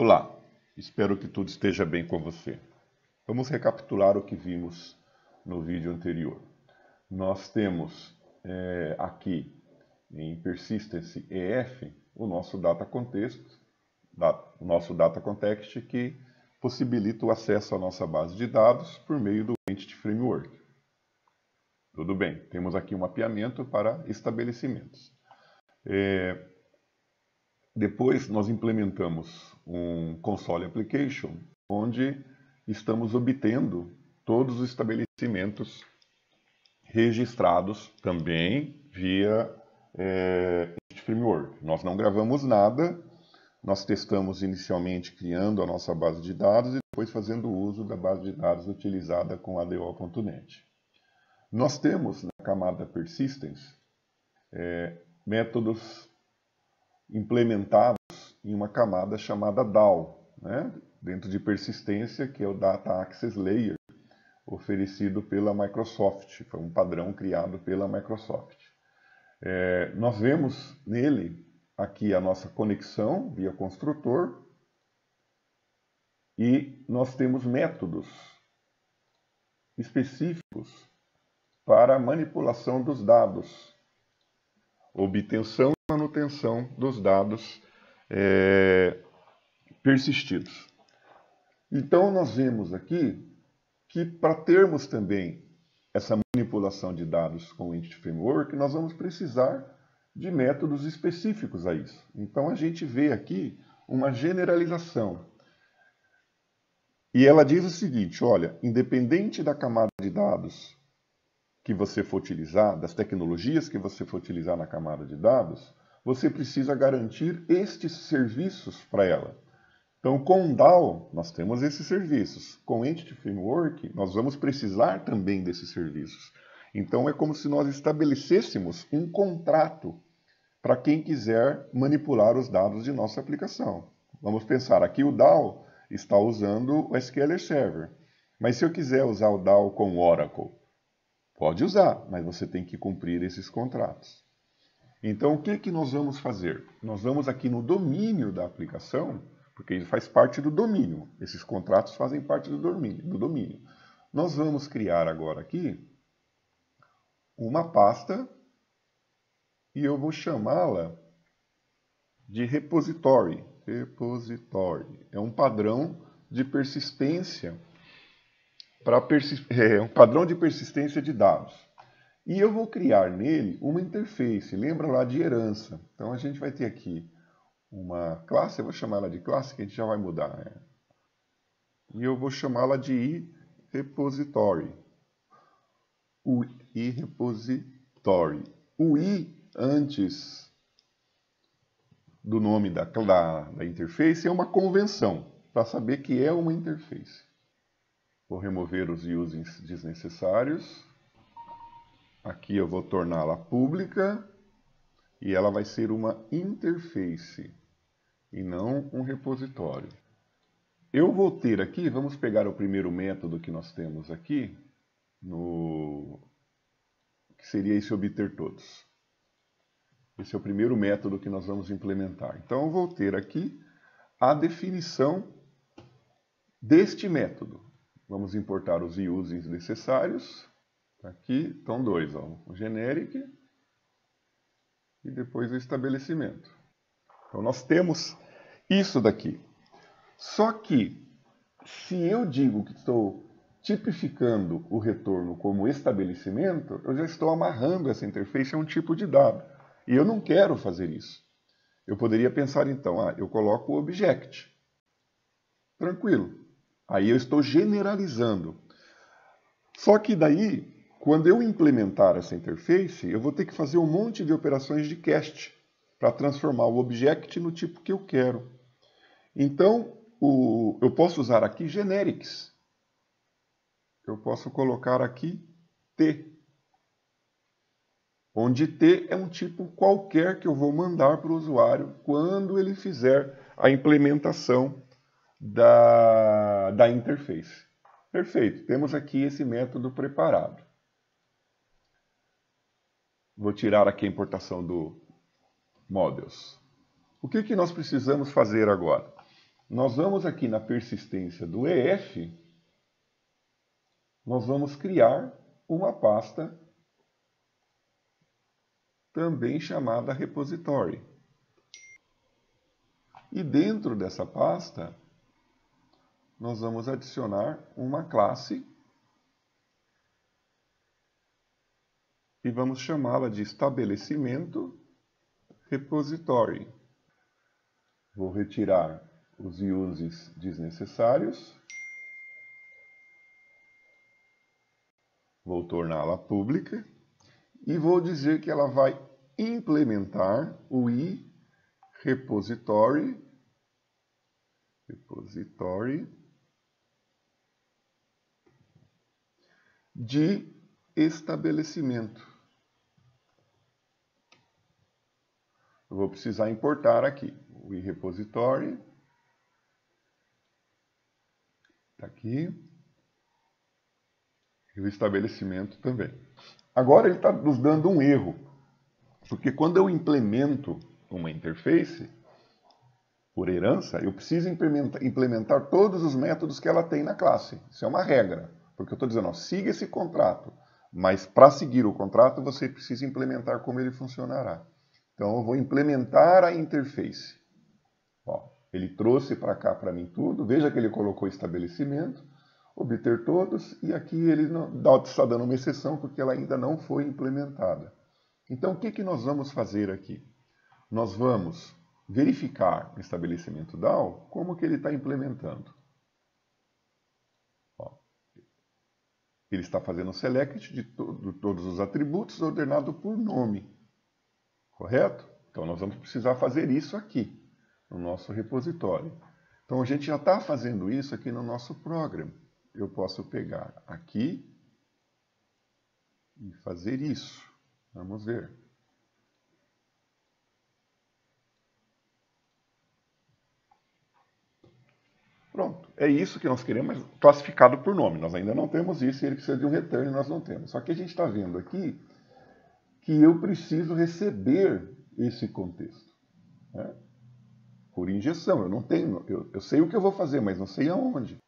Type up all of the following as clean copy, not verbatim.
Olá, espero que tudo esteja bem com você. Vamos recapitular o que vimos no vídeo anterior. Nós temos aqui em Persistence EF o nosso data context que possibilita o acesso à nossa base de dados por meio do Entity Framework. Tudo bem, temos aqui um mapeamento para estabelecimentos. Depois nós implementamos um console application, onde estamos obtendo todos os estabelecimentos registrados também via Entity Framework. Nós não gravamos nada, nós testamos inicialmente criando a nossa base de dados e depois fazendo uso da base de dados utilizada com ADO.NET. Nós temos na camada Persistence métodos implementados em uma camada chamada DAO, dentro de persistência, que é o Data Access Layer, oferecido pela Microsoft, foi um padrão criado pela Microsoft. Nós vemos nele aqui a nossa conexão via construtor e nós temos métodos específicos para a manipulação dos dados, obtenção e manutenção dos dados persistidos. Então, nós vemos aqui que para termos também essa manipulação de dados com o Entity Framework, nós vamos precisar de métodos específicos a isso. Então, a gente vê aqui uma generalização. E ela diz o seguinte, olha, independente da camada de dados que você for utilizar, das tecnologias que você for utilizar na camada de dados, você precisa garantir estes serviços para ela. Então, com o DAO, nós temos esses serviços. Com o Entity Framework, nós vamos precisar também desses serviços. Então, é como se nós estabelecêssemos um contrato para quem quiser manipular os dados de nossa aplicação. Vamos pensar, aqui o DAO está usando o SQL Server. Mas se eu quiser usar o DAO com Oracle, pode usar, mas você tem que cumprir esses contratos. Então, o que nós vamos fazer? Nós vamos aqui no domínio da aplicação, porque ele faz parte do domínio. Esses contratos fazem parte do domínio. Nós vamos criar agora aqui uma pasta e eu vou chamá-la de repository. Repository é um padrão de persistência um padrão de persistência de dados. E eu vou criar nele uma interface, lembra lá de herança. Então a gente vai ter aqui uma classe, eu vou chamar ela de classe, que a gente já vai mudar. E eu vou chamá-la de iRepository. O iRepository. O i antes do nome da interface é uma convenção, para saber que é uma interface. Vou remover os usings desnecessários. Aqui eu vou torná-la pública e ela vai ser uma interface e não um repositório. Eu vou ter aqui, vamos pegar o primeiro método que nós temos aqui, que seria esse obter todos. Esse é o primeiro método que nós vamos implementar. Então eu vou ter aqui a definição deste método. Vamos importar os usings necessários. Aqui estão dois, o generic e depois o estabelecimento. Então nós temos isso daqui. Só que, se eu digo que estou tipificando o retorno como estabelecimento, eu já estou amarrando essa interface a um tipo de dado. E eu não quero fazer isso. Eu poderia pensar então, eu coloco o object. Tranquilo. Aí eu estou generalizando. Só que daí, quando eu implementar essa interface, eu vou ter que fazer um monte de operações de cast para transformar o object no tipo que eu quero. Então, eu posso usar aqui generics. Eu posso colocar aqui T. Onde T é um tipo qualquer que eu vou mandar para o usuário quando ele fizer a implementação da interface. Perfeito, temos aqui esse método preparado. Vou tirar aqui a importação do models. O que nós precisamos fazer agora? Nós vamos aqui na persistência do EF, nós vamos criar uma pasta também chamada repository. E dentro dessa pasta, nós vamos adicionar uma classe e vamos chamá-la de estabelecimento repository. Vou retirar os uses desnecessários. Vou torná-la pública. E vou dizer que ela vai implementar o repository de estabelecimento. Eu vou precisar importar aqui o repository. Está aqui. E o estabelecimento também. Agora ele está nos dando um erro. Porque quando eu implemento uma interface, por herança, eu preciso implementar todos os métodos que ela tem na classe. Isso é uma regra. Porque eu estou dizendo, ó, siga esse contrato. Mas para seguir o contrato, você precisa implementar como ele funcionará. Então eu vou implementar a interface. Ó, ele trouxe para cá para mim tudo. Veja que ele colocou estabelecimento, obter todos, e aqui ele está dando uma exceção porque ela ainda não foi implementada. Então o que nós vamos fazer aqui? Nós vamos verificar o estabelecimento DAO, como que ele está implementando. Ó, ele está fazendo o select de todos os atributos ordenado por nome. Correto? Então nós vamos precisar fazer isso aqui, no nosso repositório. Então a gente já está fazendo isso aqui no nosso program. Eu posso pegar aqui e fazer isso. Vamos ver. Pronto. É isso que nós queremos, mas classificado por nome. Nós ainda não temos isso e ele precisa de um return e nós não temos. Só que a gente está vendo aqui que eu preciso receber esse contexto, né? Por injeção. Eu não tenho, eu sei o que eu vou fazer, mas não sei aonde.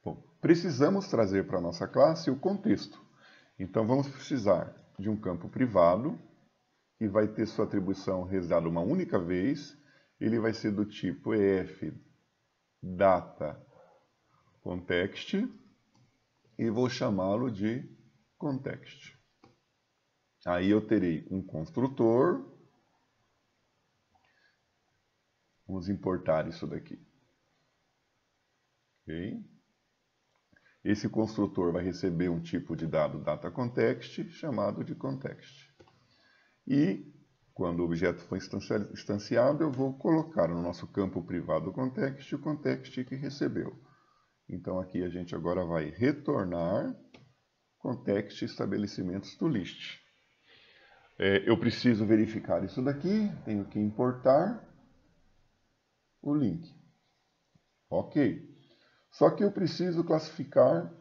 Bom, precisamos trazer para a nossa classe o contexto. Então vamos precisar de um campo privado, que vai ter sua atribuição realizada uma única vez. Ele vai ser do tipo EF data context e vou chamá-lo de context. Aí eu terei um construtor. Vamos importar isso daqui. Okay. Esse construtor vai receber um tipo de dado data context chamado de context. E quando o objeto for instanciado, eu vou colocar no nosso campo privado context o context que recebeu. Então aqui a gente agora vai retornar context estabelecimentos do list. Eu preciso verificar isso daqui, tenho que importar o link. Ok. Só que eu preciso classificar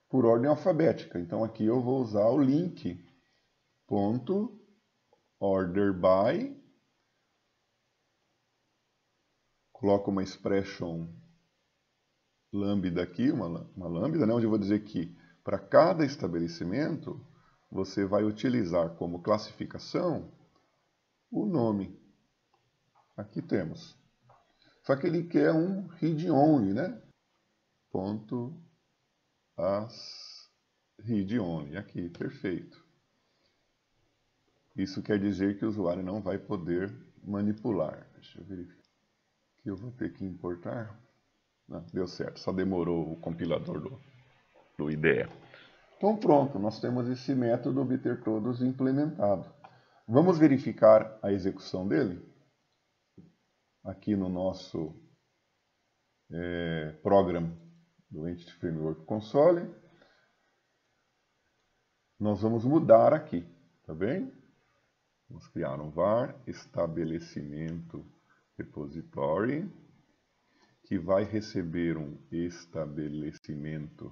por ordem alfabética. Então aqui eu vou usar o link.orderBy. Coloco uma expression lambda aqui, uma lambda, né, onde eu vou dizer que para cada estabelecimento você vai utilizar como classificação o nome. Aqui temos. Só que ele quer um read-only, né? .as read-only. Aqui, perfeito. Isso quer dizer que o usuário não vai poder manipular. Deixa eu verificar. Aqui eu vou ter que importar. Não, deu certo, só demorou o compilador do IDE. Então pronto, nós temos esse método obter todos implementado. Vamos verificar a execução dele? Aqui no nosso program do Entity Framework Console. Nós vamos mudar aqui, tá bem? Vamos criar um var estabelecimento repository, que vai receber um estabelecimento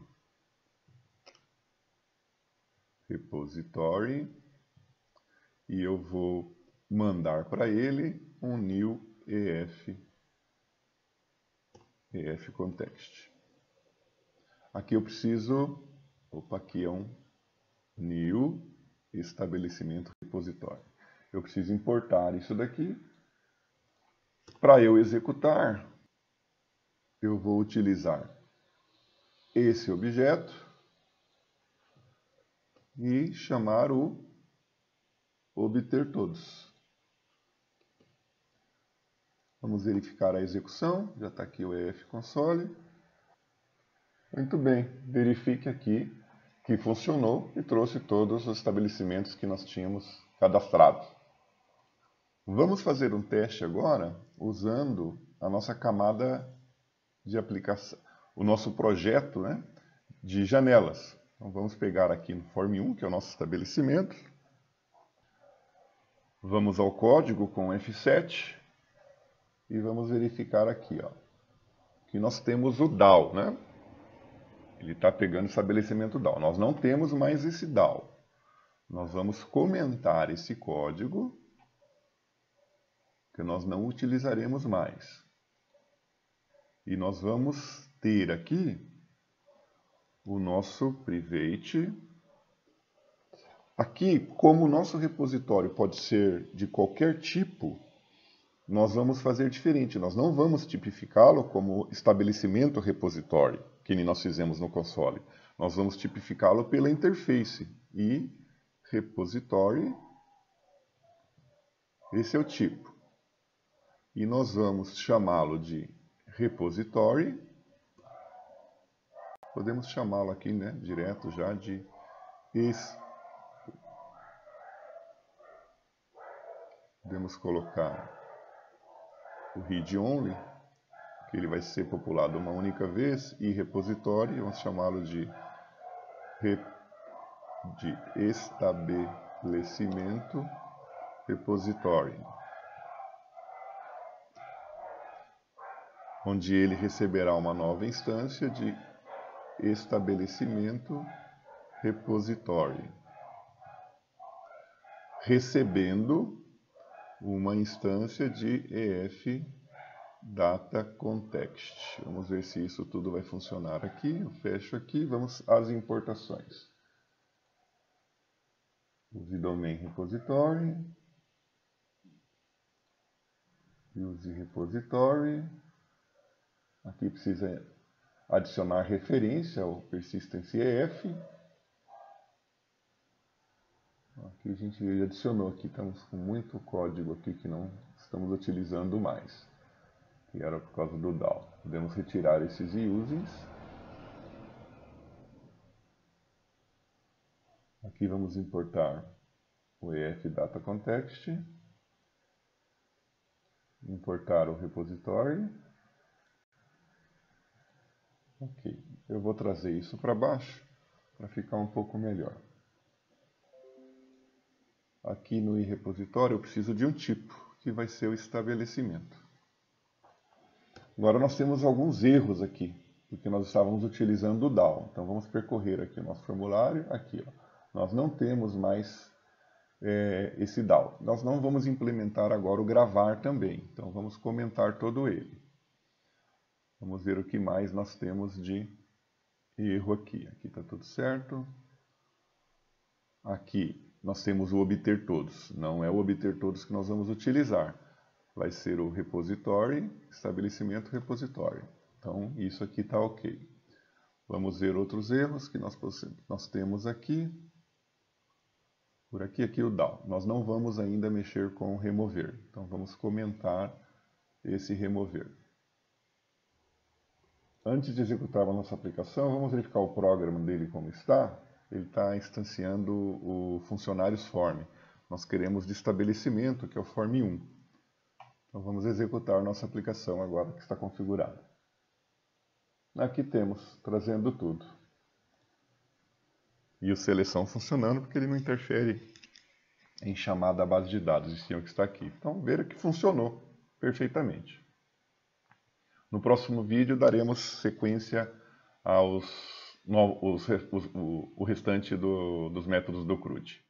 repository, e eu vou mandar para ele um new EF EFContext. Aqui eu preciso, aqui é um new estabelecimento repositório. Eu preciso importar isso daqui. Para eu executar, eu vou utilizar esse objeto e chamar o obter todos. Vamos verificar a execução. Já está aqui o EFConsole. Muito bem, verifique aqui que funcionou e trouxe todos os estabelecimentos que nós tínhamos cadastrados. Vamos fazer um teste agora usando a nossa camada de aplicação, o nosso projeto, né, de janelas. Então vamos pegar aqui no Form 1, que é o nosso estabelecimento. Vamos ao código com F7 e vamos verificar aqui, ó, que nós temos o DAO, né? Ele está pegando o estabelecimento DAO. Nós não temos mais esse DAO. Nós vamos comentar esse código, que nós não utilizaremos mais. E nós vamos ter aqui o nosso private. Aqui, como o nosso repositório pode ser de qualquer tipo, nós vamos fazer diferente. Nós não vamos tipificá-lo como estabelecimento repositório, que nem nós fizemos no console. Nós vamos tipificá-lo pela interface. E repository, esse é o tipo. E nós vamos chamá-lo de repository. Podemos chamá-lo aqui, né, direto já de podemos colocar o read-only, que ele vai ser populado uma única vez, e repositório, vamos chamá-lo de estabelecimento repositório, onde ele receberá uma nova instância de estabelecimento repositório, recebendo uma instância de EF Data Context. Vamos ver se isso tudo vai funcionar aqui. Eu fecho aqui, vamos às importações. Use domain repository. Use repository. Aqui precisa adicionar referência ao persistence EF. Aqui a gente adicionou aqui, estamos com muito código aqui que não estamos utilizando mais, que era por causa do DAO. Podemos retirar esses usings. Aqui vamos importar o EF Data Context, importar o repository. Ok, eu vou trazer isso para baixo para ficar um pouco melhor. Aqui no repositório eu preciso de um tipo, que vai ser o estabelecimento. Agora nós temos alguns erros aqui, porque nós estávamos utilizando o DAO. Então vamos percorrer aqui o nosso formulário. Aqui, ó. Nós não temos mais esse DAO. Nós não vamos implementar agora o gravar também. Então vamos comentar todo ele. Vamos ver o que mais nós temos de erro aqui. Aqui está tudo certo. Aqui nós temos o obter todos. Não é o obter todos que nós vamos utilizar. Vai ser o repository, estabelecimento repositório. Então, isso aqui está ok. Vamos ver outros erros que nós temos aqui. Por aqui, aqui o DAO. Nós não vamos ainda mexer com o remover. Então, vamos comentar esse remover. Antes de executar a nossa aplicação, vamos verificar o programa dele como está. Ele está instanciando o funcionários form. Nós queremos de estabelecimento, que é o form 1. Então vamos executar nossa aplicação agora que está configurada. Aqui temos, trazendo tudo. E o seleção funcionando, porque ele não interfere em chamada à base de dados, e sim o que está aqui. Então veja que funcionou perfeitamente. No próximo vídeo daremos sequência o restante dos métodos do CRUD.